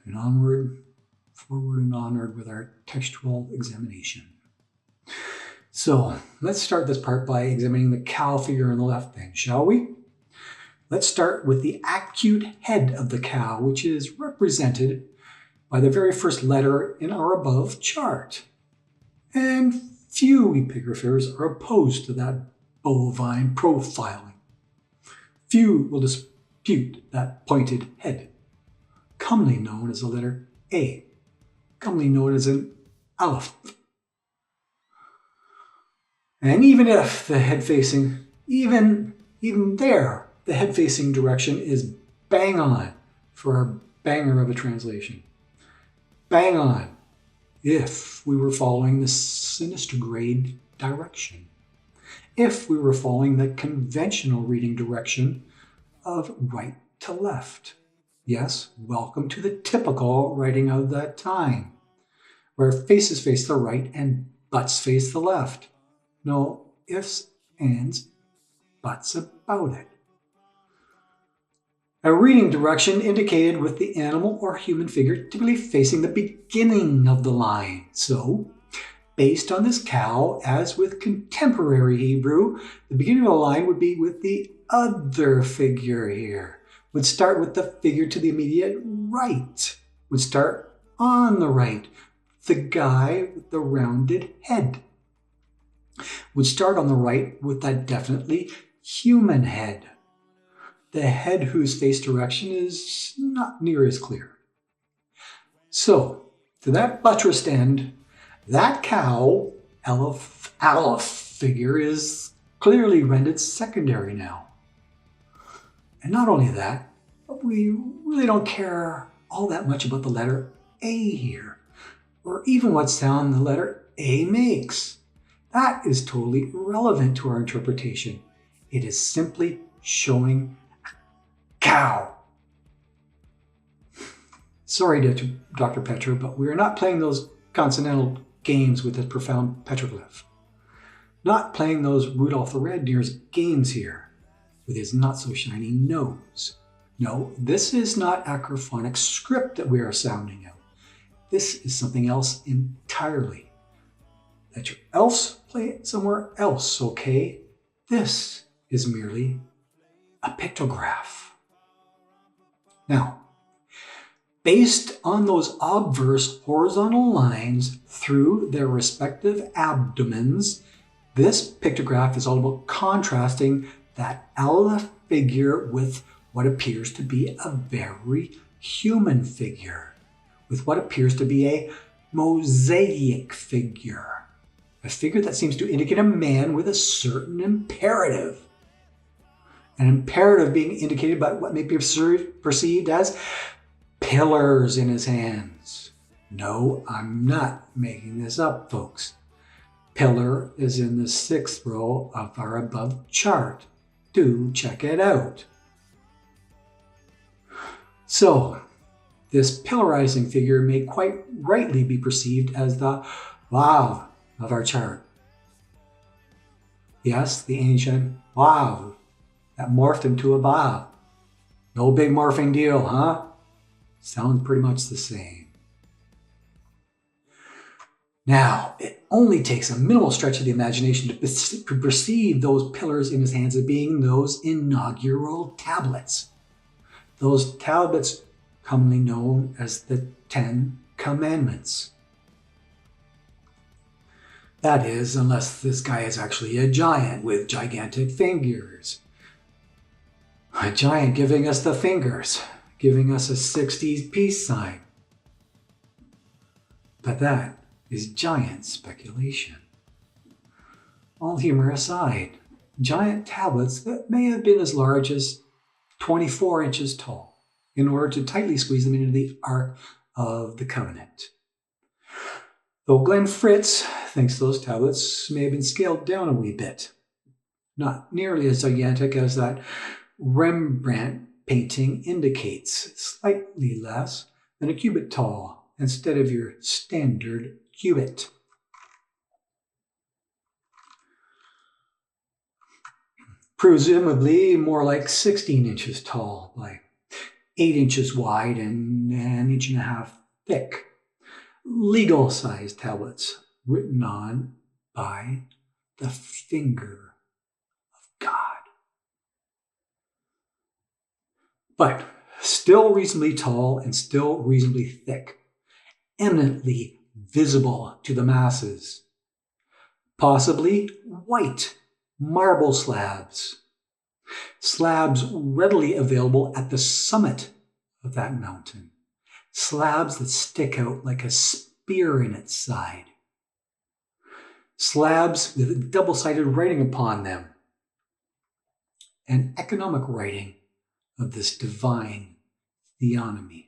and onward, forward and onward with our textual examination. So let's start this part by examining the cow figure on the left then, shall we? Let's start with the acute head of the cow, which is represented by the very first letter in our above chart. And few epigraphers are opposed to that bovine profiling. Few will dispute that pointed head, commonly known as the letter A, commonly known as an aleph. And even if the head facing, even there, the head facing direction is bang on for our banger of a translation. Bang on if we were following the sinistergrade direction. If we were following the conventional reading direction of right to left. Yes, welcome to the typical writing of that time, where faces face the right and butts face the left. No ifs, ands, buts about it. A reading direction indicated with the animal or human figure typically facing the beginning of the line. So, based on this cow, as with contemporary Hebrew, the beginning of the line would be with the other figure here. Would start with the figure to the immediate right. Would start on the right. The guy with the rounded head. Would start on the right with that definitely human head. The head whose face direction is not near as clear. So, to that buttressed end, that cow, aleph figure is clearly rendered secondary now. And not only that, but we really don't care all that much about the letter A here, or even what sound the letter A makes. That is totally irrelevant to our interpretation. It is simply showing cow. Sorry, Dr. Petra, but we are not playing those consonantal games with this profound petroglyph. Not playing those Rudolph the Red-Nosed games here with his not-so-shiny nose. No, this is not acrophonic script that we are sounding out. This is something else entirely. Let your else play it somewhere else, okay? This is merely a pictograph. Now, based on those obverse horizontal lines through their respective abdomens, this pictograph is all about contrasting that aleph figure with what appears to be a very human figure, with what appears to be a mosaic figure, a figure that seems to indicate a man with a certain imperative. An imperative being indicated by what may be perceived as pillars in his hands. No, I'm not making this up, folks. Pillar is in the 6th row of our above chart. Do check it out. So, this pillarizing figure may quite rightly be perceived as the Vav of our chart. Yes, the ancient Vav that morphed into a Vav. No big morphing deal, huh? Sounds pretty much the same. Now, it only takes a minimal stretch of the imagination to perceive those pillars in his hands as being those inaugural tablets. Those tablets commonly known as the 10 Commandments. That is, unless this guy is actually a giant with gigantic fingers. A giant giving us the fingers, giving us a 60s peace sign. But that is giant speculation. All humor aside, giant tablets that may have been as large as 24 inches tall in order to tightly squeeze them into the Ark of the Covenant. Though Glenn Fritz thinks those tablets may have been scaled down a wee bit. Not nearly as gigantic as that Rembrandt painting indicates, slightly less than a cubit tall instead of your standard cubit. Presumably more like 16 inches tall by 8 inches wide and an inch and a half thick. Legal-sized tablets written on by the finger of God. But still reasonably tall and still reasonably thick, eminently visible to the masses. Possibly white marble slabs. Slabs readily available at the summit of that mountain. Slabs that stick out like a spear in its side. Slabs with double-sided writing upon them. An economic writing of this divine theonomy.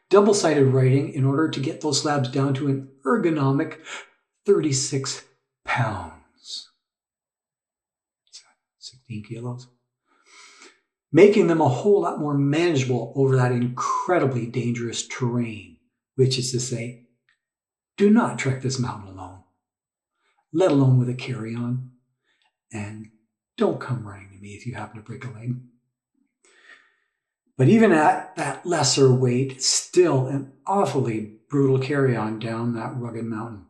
Double-sided writing in order to get those slabs down to an ergonomic 36 pounds. 16 kilos. Making them a whole lot more manageable over that incredibly dangerous terrain, which is to say, do not trek this mountain alone, let alone with a carry-on, and don't come running to me if you happen to break a leg. But even at that lesser weight, still an awfully brutal carry-on down that rugged mountain.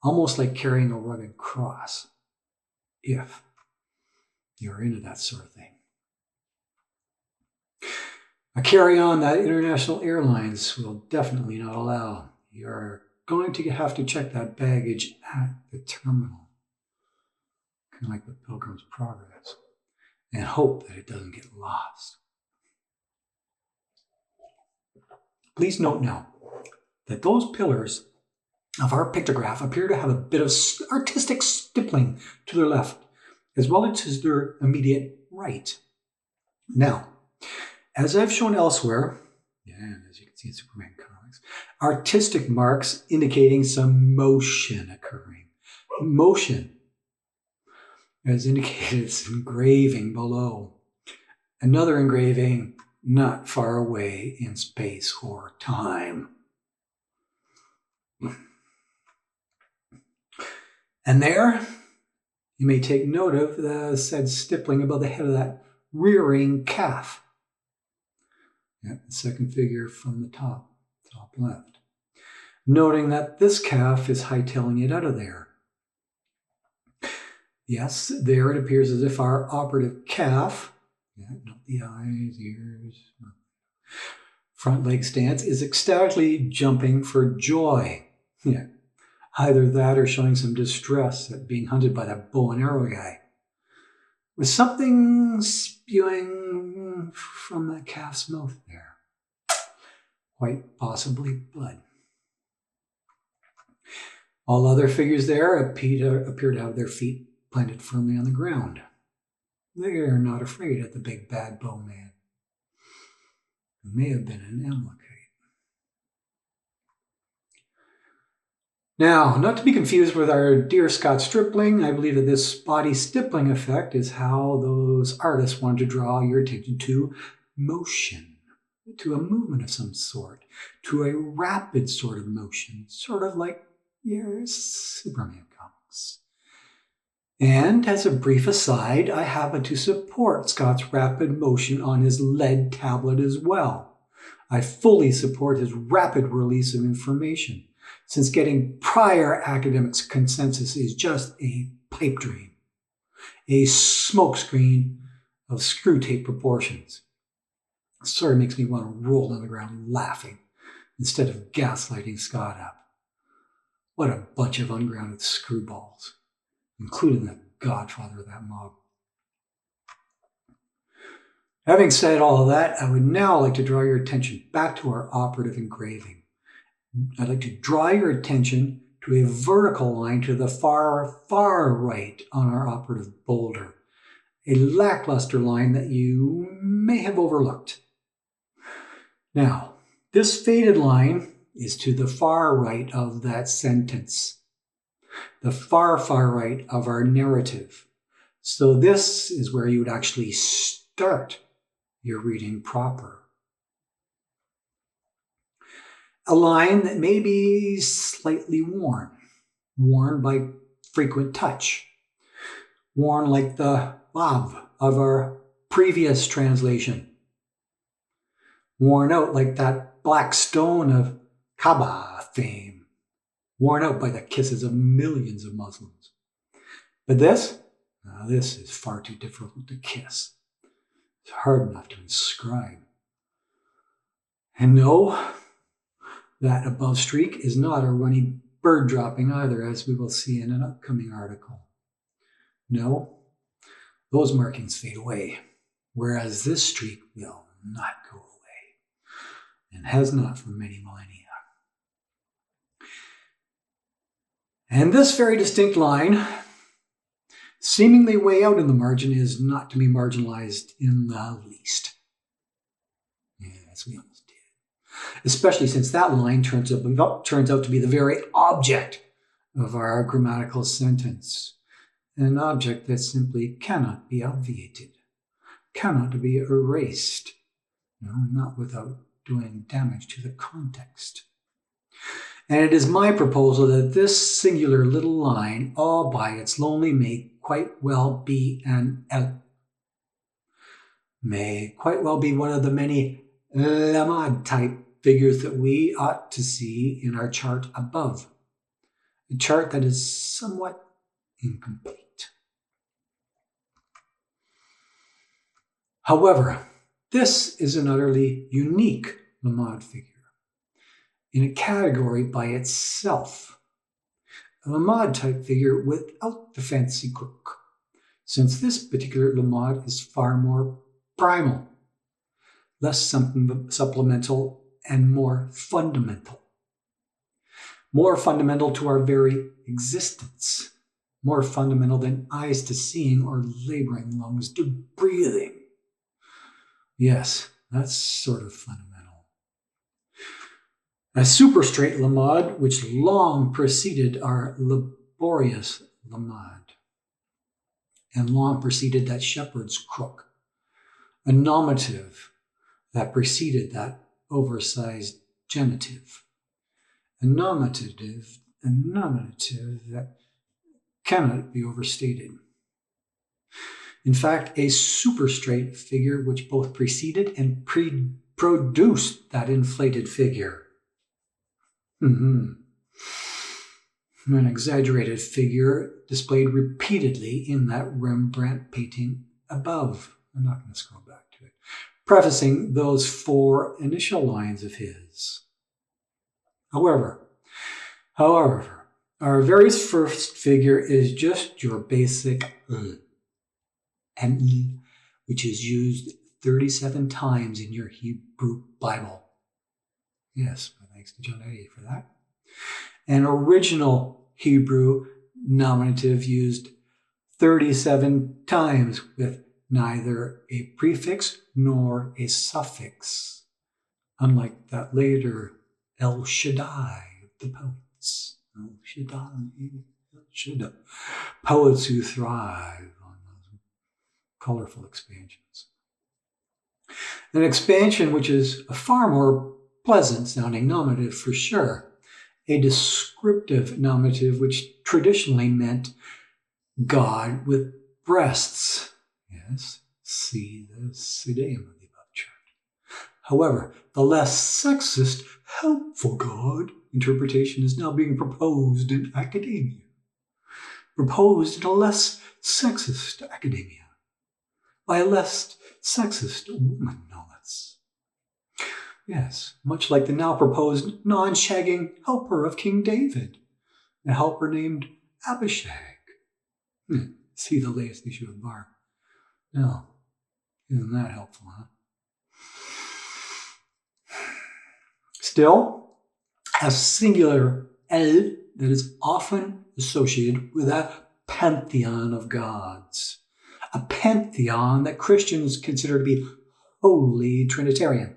Almost like carrying a rugged cross, if you're into that sort of thing. A carry-on that international airlines will definitely not allow. You're going to have to check that baggage at the terminal, kind of like the Pilgrim's Progress, and hope that it doesn't get lost. Please note now that those pillars of our pictograph appear to have a bit of artistic stippling to their left, as well as their immediate right. Now, as I've shown elsewhere, and as you can see in Superman comics, artistic marks indicating some motion occurring. Motion, as indicated, it's engraving below. Another engraving not far away in space or time. And there, you may take note of the said stippling above the head of that rearing calf. Yeah, the second figure from the top left. Noting that this calf is hightailing it out of there. Yes, there it appears as if our operative calf, not the eyes, ears, front leg stance, is ecstatically jumping for joy. Yeah. Either that or showing some distress at being hunted by that bow and arrow guy. With something spewing from that calf's mouth there. Quite possibly blood. All other figures there appear to have their feet planted firmly on the ground. They are not afraid of the big bad bowman, who may have been an Amalekite. Now, not to be confused with our dear Scott Stripling, I believe that this body stippling effect is how those artists wanted to draw your attention to motion, to a movement of some sort, to a rapid sort of motion, sort of like your Superman comics. And as a brief aside, I happen to support Scott's rapid motion on his lead tablet as well. I fully support his rapid release of information, since getting prior academics' consensus is just a pipe dream, a smokescreen of screw tape proportions. It sort of makes me want to roll on the ground laughing instead of gaslighting Scott up. What a bunch of ungrounded screwballs, including the godfather of that mob. Having said all of that, I would now like to draw your attention back to our operative engraving. I'd like to draw your attention to a vertical line to the far, far right on our operative boulder, a lackluster line that you may have overlooked. Now, this faded line is to the far right of that sentence, the far, far right of our narrative. So this is where you would actually start your reading proper. A line that may be slightly worn by frequent touch, worn like the vav of our previous translation, worn out like that black stone of Kaaba fame, worn out by the kisses of millions of Muslims. But this is far too difficult to kiss. It's hard enough to inscribe. And no, that above streak is not a runny bird dropping either, as we will see in an upcoming article. No, those markings fade away, whereas this streak will not go away, and has not for many millennia. And this very distinct line, seemingly way out in the margin, is not to be marginalized in the least. Yes, we almost did. Especially since that line turns out to be the very object of our grammatical sentence. An object that simply cannot be obviated, cannot be erased, no, not without doing damage to the context. And it is my proposal that this singular little line, all by its lonely, may quite well be may quite well be one of the many lamad type figures that we ought to see in our chart above. A chart that is somewhat incomplete. However, this is an utterly unique lamad figure in a category by itself. A lamad type figure without the fancy crook, since this particular lamad is far more primal, less supplemental, and more fundamental. More fundamental to our very existence. More fundamental than eyes to seeing or laboring lungs to breathing. Yes, that's sort of fundamental. A super straight lamad, which long preceded our laborious lamad, and long preceded that shepherd's crook. A nominative that preceded that oversized genitive. A nominative that cannot be overstated. In fact, a super straight figure which both preceded and produced that inflated figure. An exaggerated figure displayed repeatedly in that Rembrandt painting above. I'm not going to scroll back to it. Prefacing those 4 initial lines of his. However, our very first figure is just your basic and which is used 37 times in your Hebrew Bible. Yes, thanks to John Eddy for that. An original Hebrew nominative used 37 times with neither a prefix nor a suffix, unlike that later El Shaddai of the poets. El Shaddai. Poets who thrive on those colorful expansions. An expansion which is a far more pleasant sounding nominative for sure. A descriptive nominative which traditionally meant God with breasts. Yes, see the pseudonym of the above chart. However, the less sexist, helpful God interpretation is now being proposed in academia. Proposed in a less sexist academia. By a less sexist woman, no less. Yes, much like the now proposed non-shagging helper of King David, a helper named Abishag. See the latest issue of Barb. No, isn't that helpful, huh? Still, a singular El that is often associated with a pantheon of gods. A pantheon that Christians consider to be wholly Trinitarian,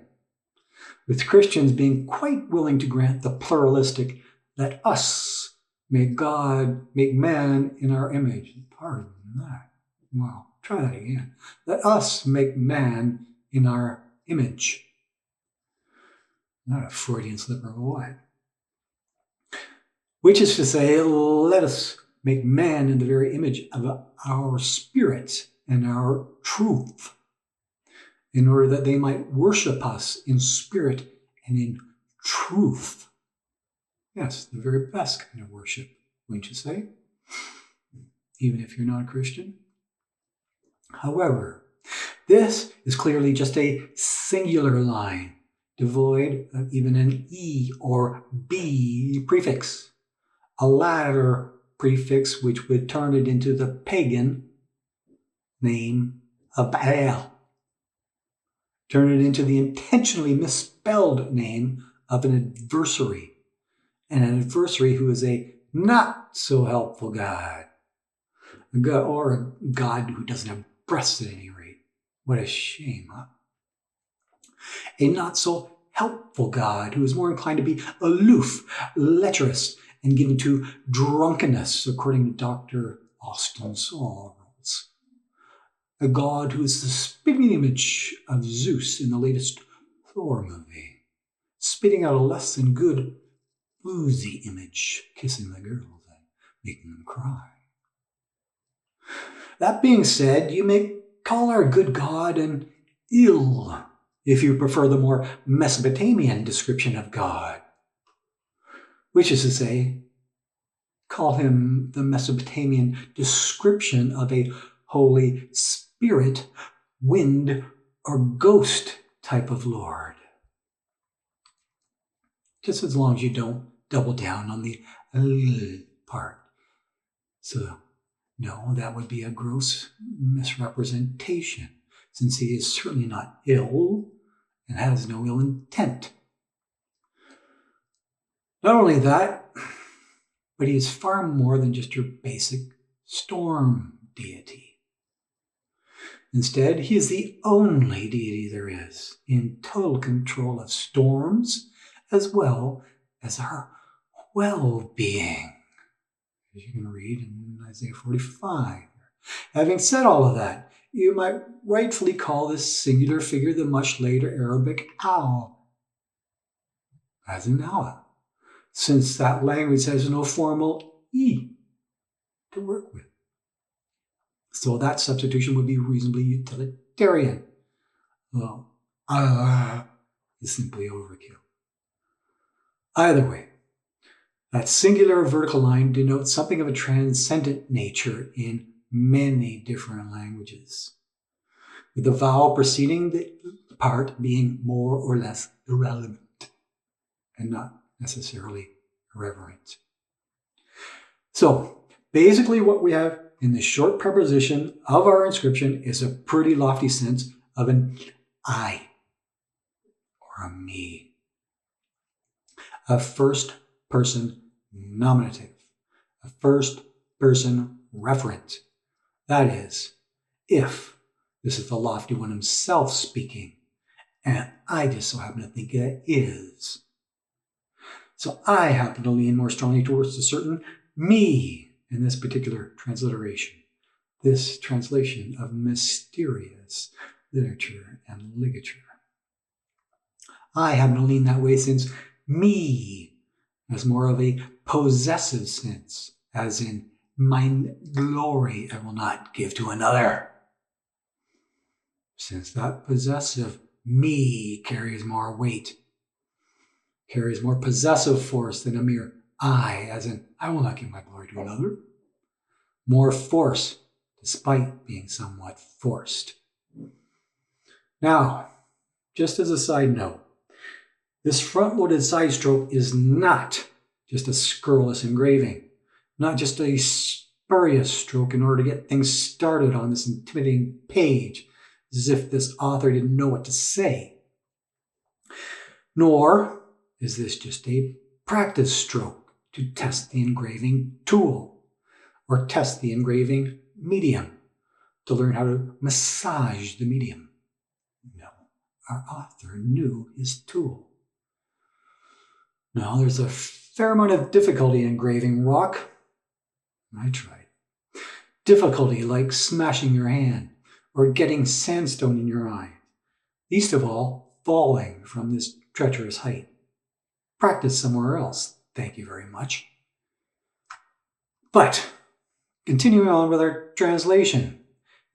with Christians being quite willing to grant the pluralistic, let us make God, make man in our image. Pardon that. Wow, try that again. Let us make man in our image. Not a Freudian slip or what. Which is to say, let us make man in the very image of our spirit and our truth. in order that they might worship us in spirit and in truth. Yes, the very best kind of worship, wouldn't you say? Even if you're not a Christian. However, this is clearly just a singular line, devoid of even an E or B prefix, a latter prefix which would turn it into the pagan name of Baal, turn it into the intentionally misspelled name of an adversary, and an adversary who is a not so helpful God, or a God who doesn't have breasts at any rate. What a shame, huh? A not so helpful God who is more inclined to be aloof, lecherous, and given to drunkenness, according to Dr. Austin Sorrells. A God who is the spitting image of Zeus in the latest Thor movie, spitting out a less than good boozy image, kissing the girls and making them cry. That being said, you may call our good God an ill, if you prefer the more Mesopotamian description of God, which is to say, call him the Mesopotamian description of a Holy Spirit, wind, or ghost type of Lord. Just as long as you don't double down on the part. So, no, that would be a gross misrepresentation, since he is certainly not ill and has no ill intent. Not only that, but he is far more than just your basic storm deity. Instead, he is the only deity there is, in total control of storms as well as our well-being, as you can read in Isaiah 45. Having said all of that, you might rightfully call this singular figure the much later Arabic al, as in Allah, since that language has no formal E to work with. So that substitution would be reasonably utilitarian. Well, is simply overkill. Either way, that singular vertical line denotes something of a transcendent nature in many different languages, with the vowel preceding the part being more or less irrelevant and not necessarily irreverent. So basically what we have in the short preposition of our inscription is a pretty lofty sense of an I or a me, a first-person nominative, a first-person referent. That is, if this is the lofty one himself speaking, and I just so happen to think it is. So I happen to lean more strongly towards a certain me in this particular transliteration, this translation of mysterious literature and ligature. I happen to lean that way since me has more of a possessive sense, as in mine glory I will not give to another. Since that possessive me carries more weight, carries more possessive force than a mere I, as in I will not give my glory to another. More force, despite being somewhat forced. Now, just as a side note, this front-loaded side stroke is not just a scurrilous engraving, not just a spurious stroke in order to get things started on this intimidating page, as if this author didn't know what to say. Nor is this just a practice stroke to test the engraving tool or test the engraving medium, to learn how to massage the medium. No, our author knew his tool. Now, there's a fair amount of difficulty in engraving rock. I tried. Difficulty like smashing your hand or getting sandstone in your eye. Least of all, falling from this treacherous height. Practice somewhere else, thank you very much. But, continuing on with our translation,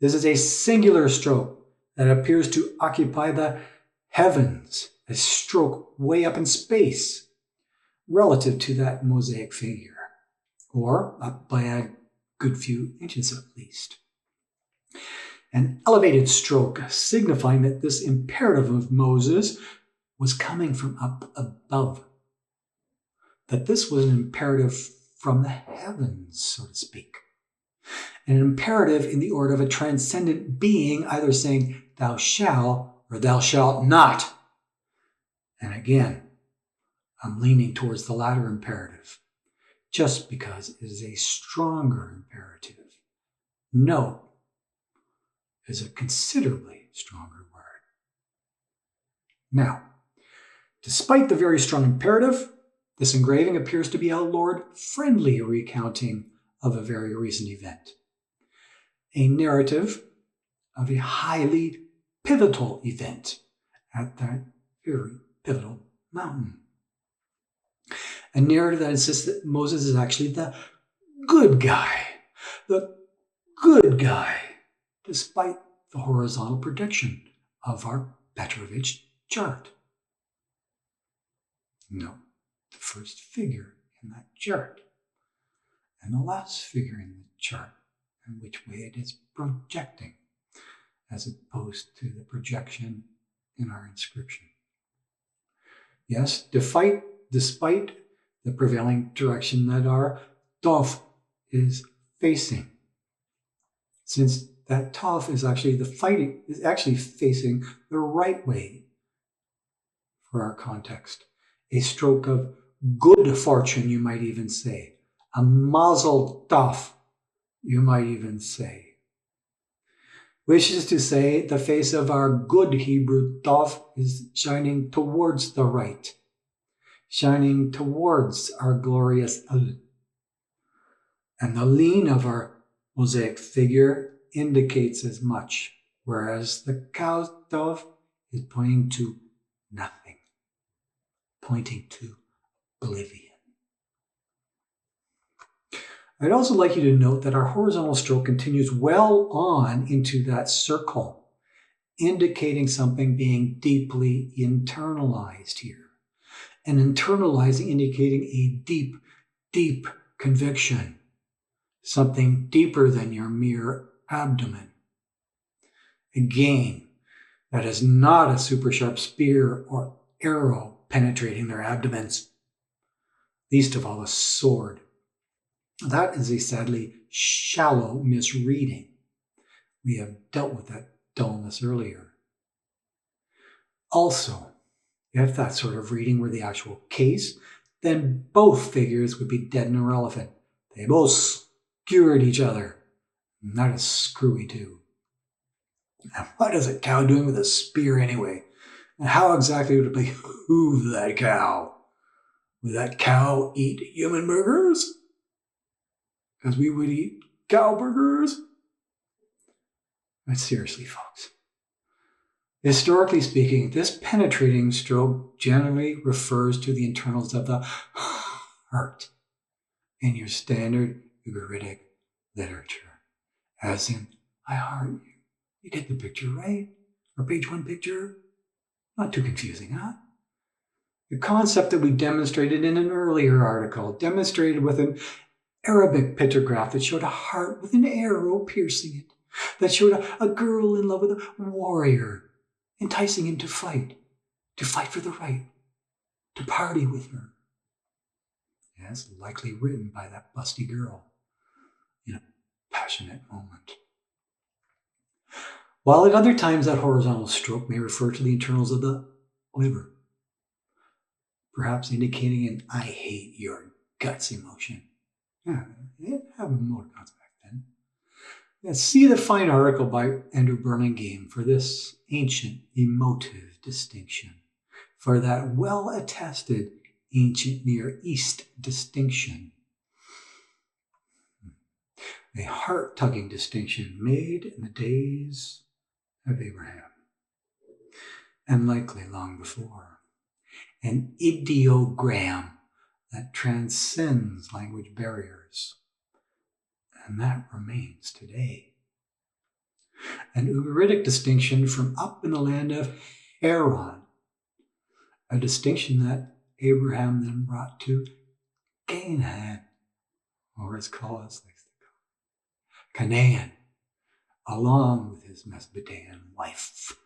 this is a singular stroke that appears to occupy the heavens, a stroke way up in space, relative to that mosaic figure, or up by a good few inches at least. An elevated stroke signifying that this imperative of Moses was coming from up above, that this was an imperative from the heavens, so to speak. An imperative in the order of a transcendent being, either saying, thou shalt or thou shalt not. And again, I'm leaning towards the latter imperative, just because it is a stronger imperative. No is a considerably stronger word. Now, despite the very strong imperative, this engraving appears to be a Lord-friendly recounting of a very recent event, a narrative of a highly pivotal event at that very pivotal mountain. A narrative that insists that Moses is actually the good guy, despite the horizontal projection of our Petrovich chart. No, the first figure in that chart, and the last figure in the chart, and which way it is projecting, as opposed to the projection in our inscription. Yes, despite the prevailing direction that our Tov is facing, since that Tov is actually facing the right way for our context. A stroke of good fortune, you might even say. A mazel tov, you might even say. Which is to say, the face of our good Hebrew Tov is shining towards the right, shining towards our glorious Al. And the lean of our mosaic figure indicates as much, whereas the cow Tov is pointing to nothing, pointing to oblivion. I'd also like you to note that our horizontal stroke continues well on into that circle, indicating something being deeply internalized here. And internalizing indicating a deep, deep conviction, something deeper than your mere abdomen. Again, that is not a super sharp spear or arrow penetrating their abdomens, least of all a sword. That is a sadly shallow misreading. We have dealt with that dullness earlier. Also, if that sort of reading were the actual case, then both figures would be dead and irrelevant. They both skewered each other. And that is screwy too. And what is a cow doing with a spear anyway? And how exactly would it behoove that cow? Would that cow eat human burgers? As we would eat cow burgers? But seriously, folks. Historically speaking, this penetrating stroke generally refers to the internals of the heart in your standard Ugaritic literature. As in, I heart you. You get the picture, right? Or page one picture? Not too confusing, huh? The concept that we demonstrated in an earlier article, demonstrated with an Arabic pictograph that showed a heart with an arrow piercing it, that showed a girl in love with a warrior, enticing him to fight for the right, to party with her. Yes, likely written by that busty girl in a passionate moment. While at other times that horizontal stroke may refer to the internals of the liver, perhaps indicating an I hate your guts emotion. Yeah, they didn't have emoticons back then. Yeah, see the fine article by Andrew Burlingame for this ancient emotive distinction, for that well-attested ancient Near East distinction. A heart-tugging distinction made in the days of Abraham, and likely long before. An ideogram that transcends language barriers, and that remains today. an Ugaritic distinction from up in the land of Haran, a distinction that Abraham then brought to Canaan, or as Collis likes to call it, Canaan, along with his Mesopotamian wife.